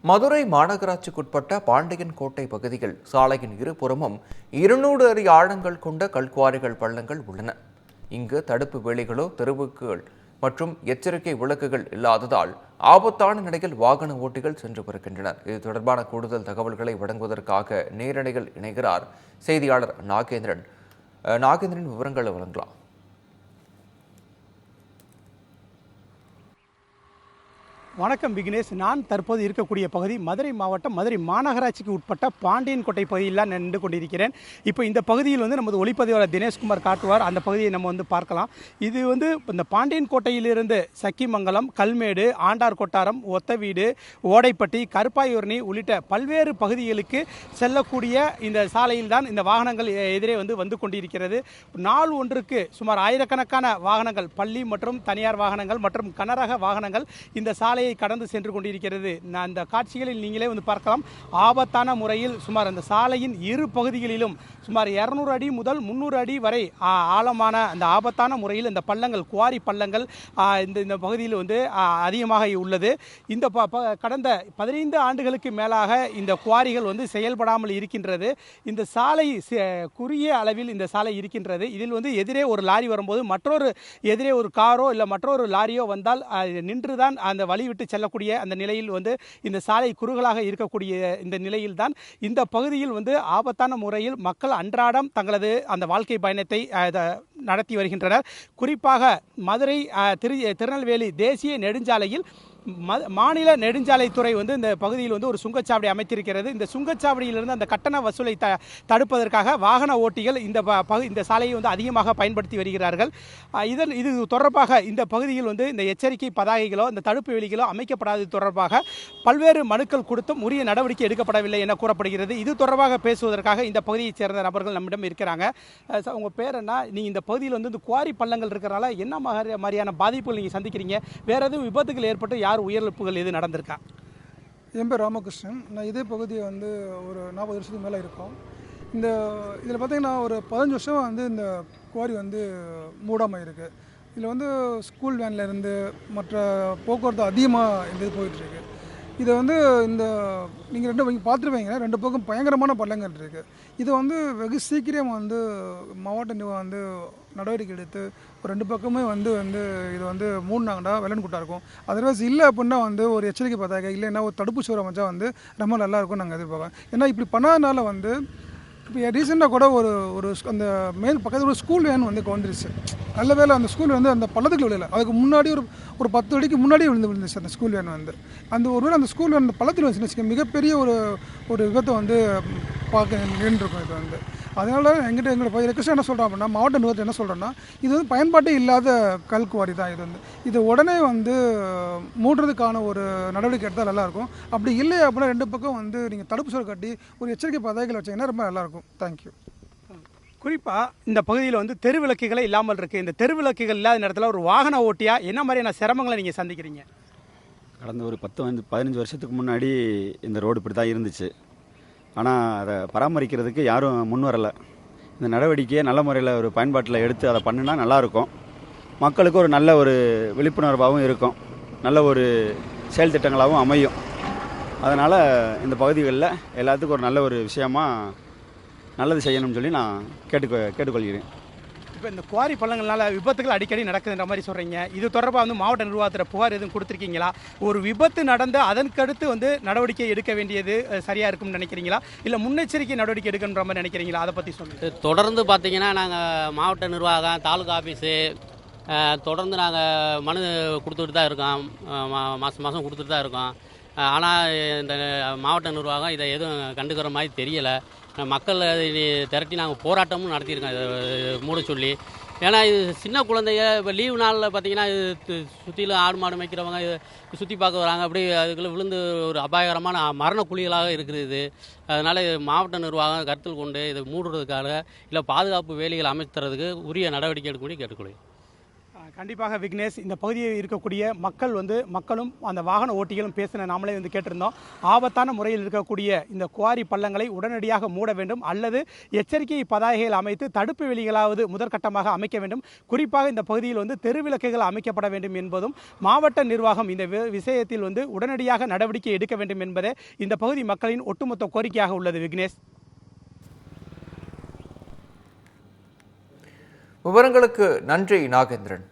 மதுரை மாநகராட்சிக்குட்பட்ட பாண்டியன் கோட்டை பகுதியில் சாலையின் இருபுறமும் 200 அடி ஆழங்கள் கொண்ட கல்குவாரிகள் பள்ளங்கள் உள்ளன. இங்கு தடுப்பு வேலிகளோ தெருவுகள் மற்றும் எச்சரிக்கை விளக்குகள் இல்லாததால் ஆபத்தான நிலையில் வாகன ஓட்டிகள் சென்று வருகின்றனர். இது தொடர்பான கூடுதல் தகவல்களை வழங்குவதற்காக நேரடியில் இணைகிறார் செய்தியாளர் நாகேந்திரன். நாகேந்திரன், விவரங்களை வழங்கலாம். வணக்கம் விக்னேஷ். நான் தற்போது இருக்கக்கூடிய பகுதி மதுரை மாவட்டம் மதுரை மாநகராட்சிக்கு உட்பட்ட பாண்டியன் கோட்டை பகுதியில் நின்று கொண்டிருக்கிறேன். இப்போ இந்த பகுதியில் நமது ஒளிப்பதிவாளர் தினேஷ்குமார் காட்டுவார். அந்த பகுதியை நம்ம பார்க்கலாம். இது இந்த பாண்டியன் கோட்டையிலிருந்து சக்கிமங்கலம், கல்மேடு, ஆண்டார் கொட்டாரம், ஒத்தவீடு, ஓடைப்பட்டி, கருப்பாயூரணி உள்ளிட்ட பல்வேறு பகுதிகளுக்கு செல்லக்கூடிய இந்த சாலையில் தான் இந்த வாகனங்கள் எதிரே வந்து கொண்டிருக்கிறது. நாள் ஒன்றுக்கு சுமார் ஆயிரக்கணக்கான வாகனங்கள், பள்ளி மற்றும் தனியார் வாகனங்கள் மற்றும் கனரக வாகனங்கள் இந்த சாலை கடந்து சென்று கொண்டிருக்கிறது. அந்த காட்சிகளில் நீங்களே பார்க்கலாம். ஆபத்தான முறையில் சுமார் அந்த சாலையின் இரு பகுதிகளிலும் சுமார் 200 அடி முதல் 300 அடி வரை ஆழமான அந்த ஆபத்தான முறையில் இந்த பள்ளங்கள், குவாரி பள்ளங்கள் இந்த பகுதியில் அதிகமாக உள்ளது. இந்த கடந்த 15 ஆண்டுகளுக்கு மேலாக இந்த குவாரிகள் செயல்படாமல் இருக்கின்றது. இந்த சாலை குறுகிய அளவில் இந்த சாலை இருக்கின்றது. இதில் எதிரே ஒரு லாரி வரும்போது எதிரே ஒரு காரோ இல்லை மற்றொரு லாரியோ வந்தால் நின்றுதான் அந்த வழி விட்டு செல்லக்கூடிய அந்த நிலையில் இந்த சாலை குறுகலாக இருக்கக்கூடிய இந்த நிலையில் தான் இந்த பகுதியில் ஆபத்தான முறையில் மக்கள் அன்றாடம் தங்களது அந்த வாழ்க்கை பயணத்தை நடத்தி வருகின்றனர். குறிப்பாக மதுரை திருநெல்வேலி தேசிய நெடுஞ்சாலையில் மாநில நெடுஞ்சாலைத்துறை இந்த பகுதியில் ஒரு சுங்கச்சாவடி அமைத்திருக்கிறது. இந்த சுங்கச்சாவடியிலிருந்து அந்த கட்டண வசூலை தடுப்பதற்காக வாகன ஓட்டிகள் இந்த சாலையை அதிகமாக பயன்படுத்தி வருகிறார்கள். இது தொடர்பாக இந்த பகுதியில் இந்த எச்சரிக்கை பதாகைகளோ இந்த தடுப்பு வேலிகளோ அமைக்கப்படாதது தொடர்பாக பல்வேறு மனுக்கள் கொடுத்தும் உரிய நடவடிக்கை எடுக்கப்படவில்லை என கூறப்படுகிறது. இது தொடர்பாக பேசுவதற்காக இந்த பகுதியைச் சேர்ந்த நபர்கள் நம்மிடம் இருக்கிறாங்க. உங்கள் பேர் என்ன? நீங்கள் இந்த பகுதியில் இந்த குவாரி பள்ளங்கள் இருக்கிறனால என்ன மாதிரியான பாதிப்புகள் நீங்கள் சந்திக்கிறீங்க? வேறு எதுவும் விபத்துகள் ஏற்பட்டு உயிரிழப்புகள் எது நடந்திருக்கா? என் பேர் ராமகிருஷ்ணன். நான் இதே பகுதியை ஒரு 40 வருஷத்துக்கு மேலே இருக்கும். இதில் பார்த்திங்கன்னா ஒரு 15 வருஷமாக இந்த குவாரி மூடாமல் இருக்குது. இதில் ஸ்கூல் வேன்லேருந்து மற்ற போக்குவரத்து அதிகமாக இந்த இது போயிட்டுருக்கு. இதை நீங்கள் பார்த்துருப்பீங்க, 2 பக்கம் பயங்கரமான பள்ளங்கள் இருக்குது. இது வெகு சீக்கிரம் மாவட்ட நிர்வாகம் நடவடிக்கை எடுத்து ஒரு 2 பக்கமே இது மூடினாங்கன்னா வெள்ளன்குட்டா இருக்கும். அதர்வைஸ் இல்லை அப்படின்னா ஒரு எச்சரிக்கை பதாகை இல்லைன்னா ஒரு தடுப்பு சுவரை வச்சா ரொம்ப நல்லாயிருக்கும் நாங்கள் எதிர்பார்க்கோம். ஏன்னா இப்படி பண்ணாதனால இப்போ ரீசெண்டாக கூட ஒரு அந்த மேல் பக்கத்தில் ஒரு ஸ்கூல் வேன் வந்துருச்சு. நல்ல வேலை அந்த ஸ்கூல் அந்த பள்ளத்துக்கு விழல. அதுக்கு முன்னாடி ஒரு 10 அடிக்கு முன்னாடியே விழுந்துச்சு அந்த ஸ்கூல் வேன் அந்த ஒருவேளை அந்த ஸ்கூல் வேன் அந்த பள்ளத்தில் வந்துச்சுன்னு மிகப்பெரிய ஒரு விபத்தை பார்க்க நின்றுருக்கும். இது அதனால எங்களோட ரெக்வஸ்ட் என்ன சொல்கிறோம் அப்படின்னா, மாவட்ட நிர்வாகத்தை என்ன சொல்கிறோன்னா, இது பயன்பாட்டே இல்லாத கல்குவாரி தான். இது உடனே மூடுறதுக்கான ஒரு நடவடிக்கை எடுத்தால் நல்லாயிருக்கும். அப்படி இல்லை அப்படின்னா 2 பக்கம் நீங்கள் தடுப்பு சுவர் கட்டி ஒரு எச்சரிக்கை பதாகைகள் வச்சிங்கன்னா ரொம்ப நல்லாயிருக்கும். தேங்க்யூ. குறிப்பாக இந்த பகுதியில் தெருவிளக்குகளே இல்லாமல் இருக்குது. இந்த தெருவிளக்குகள் இல்லாத நேரத்தில் ஒரு வாகன ஓட்டியாக என்ன மாதிரியான சிரமங்களை நீங்கள் சந்திக்கிறீங்க? கடந்த ஒரு 10-15 வருஷத்துக்கு முன்னாடி இந்த ரோடு இப்படி தான் இருந்துச்சு. ஆனால் அதை பராமரிக்கிறதுக்கு யாரும் முன் வரலை. இந்த நடவடிக்கையை நல்ல முறையில் ஒரு பயன்பாட்டில் எடுத்து அதை பண்ணினா நல்லாயிருக்கும். மக்களுக்கு ஒரு நல்ல ஒரு விழிப்புணர்வாகவும் இருக்கும், நல்ல ஒரு செயல் திட்டங்களாகவும் அமையும். அதனால் இந்த பகுதிகளில் எல்லாத்துக்கும் ஒரு நல்ல ஒரு விஷயமாக நல்லது செய்யணும்னு சொல்லி நான் கேட்டுக்கொள்கிறேன். இப்போ இந்த குவாரி பள்ளங்கள்னால விபத்துகள் அடிக்கடி நடக்குதுன்ற மாதிரி சொல்கிறீங்க. இது தொடர்பாக மாவட்ட நிர்வாகத்தில் புகார் எதுவும் கொடுத்துருக்கீங்களா? ஒரு விபத்து நடந்து அதற்கடுத்து நடவடிக்கை எடுக்க வேண்டியது சரியாக இருக்கும்னு நினைக்கிறீங்களா, இல்லை முன்னெச்சரிக்கை நடவடிக்கை எடுக்கணுன்ற மாதிரி நினைக்கிறீங்களா? அதை பற்றி சொல்லுங்கள். தொடர்ந்து பார்த்தீங்கன்னா நாங்கள் மாவட்ட நிர்வாகம், தாலுகா ஆஃபீஸு தொடர்ந்து நாங்கள் மனு கொடுத்துட்டு தான் இருக்கோம். மாதம் கொடுத்துட்டு தான் இருக்கோம். ஆனால் இந்த மாவட்ட நிர்வாகம் இதை எதுவும் கண்டுக்கிற மாதிரி தெரியலை. மக்கள் திரட்டி நாங்கள் போராட்டமும் நடத்தியிருக்கோம் இதை மூட சொல்லி. ஏன்னா இது சின்ன குழந்தைங்க இப்போ லீவு நாளில் பார்த்தீங்கன்னா இது சுற்றிலும் ஆடு மாடு மேய்க்கிறவங்க சுற்றி பார்க்க வராங்க. அப்படி அதுக்குள்ளே விழுந்து ஒரு அபாயகரமான மரண குழிகளாக இருக்குது இது. அதனால் மாவட்ட நிர்வாகம் கருத்தில் கொண்டு இதை மூடுறதுக்காக இல்லை பாதுகாப்பு வேலிகள் அமைத்துறதுக்கு உரிய நடவடிக்கை எடுக்கக்கூடிய கேட்டுக்கொள்ளும். கண்டிப்பாக விக்னேஷ், இந்த பகுதியில் இருக்கக்கூடிய மக்களும் அந்த வாகன ஓட்டிகளும் பேசின நாமளே கேட்டிருந்தோம். ஆபத்தான முறையில் இருக்கக்கூடிய இந்த குவாரி பள்ளங்களை உடனடியாக மூட வேண்டும் அல்லது எச்சரிக்கை பதாகைகள் அமைத்து தடுப்பு வேலிகளாவது முதற்கட்டமாக அமைக்க வேண்டும். குறிப்பாக இந்த பகுதியில் தெருவிளக்குகள் அமைக்கப்பட வேண்டும் என்பதும் மாவட்ட நிர்வாகம் இந்த விஷயத்தில் உடனடியாக நடவடிக்கை எடுக்க வேண்டும் என்பதே இந்த பகுதி மக்களின் ஒட்டுமொத்த கோரிக்கையாக உள்ளது. விக்னேஷ், விவரங்களுக்கு நன்றி நாகேந்திரன்.